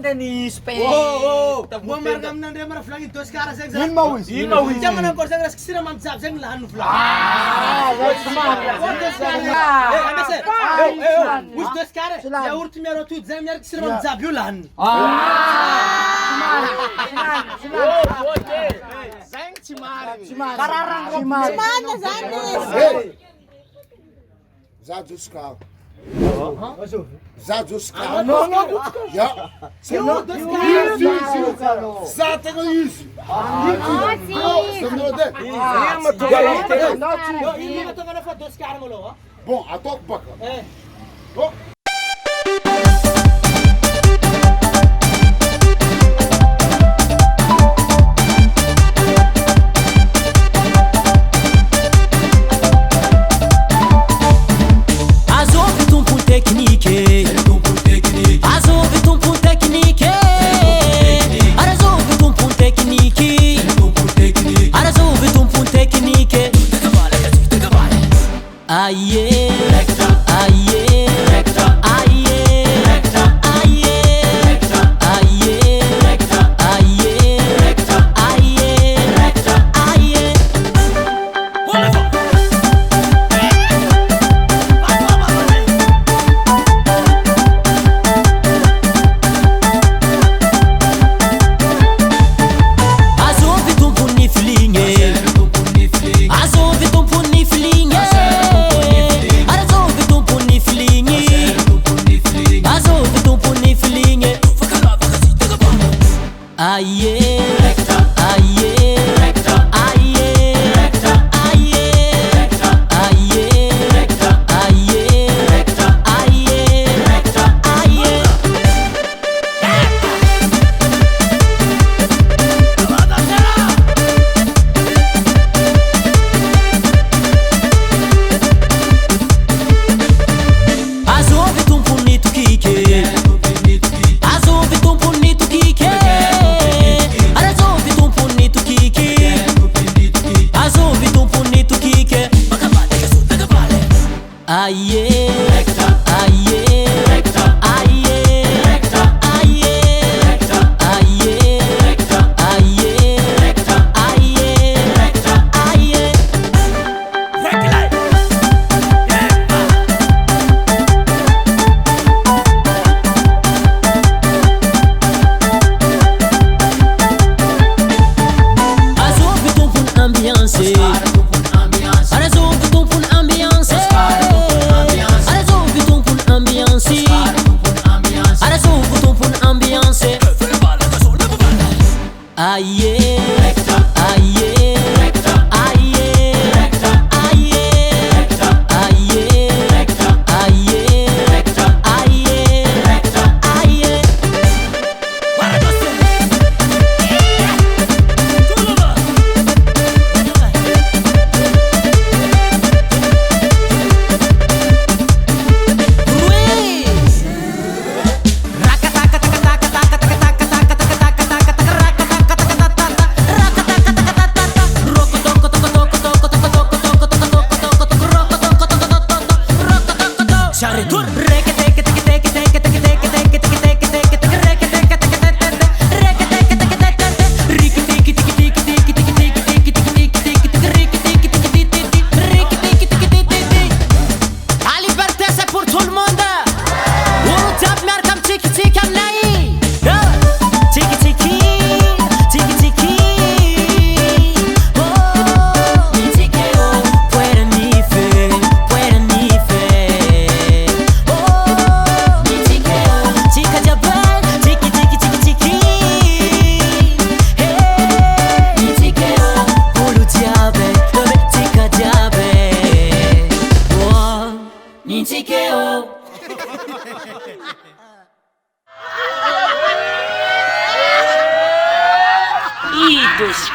Anda ni Spain. Oh, gua margam nan dia marah flangi dos cara seng. Ilma wis. Jangan ang korsa ras kisira mam zap seng lahan flang. Anda se. Wis dos cara. Ya urti mero tu zam yar kisira mam zap yulan. Zeng cimari. Kararang Cimari. Mana Zanis? Zaduskal. Masuk. Zaduskal. No. Ya. Eu dos cara. Zaten isso. Yo, ini mah tengah dapat dos cara molo. Bom, a toque bacana. Eh.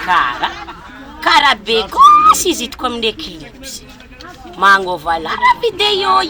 Cara, cara bego, sizit comme des clips. Mango vala, la vidéo,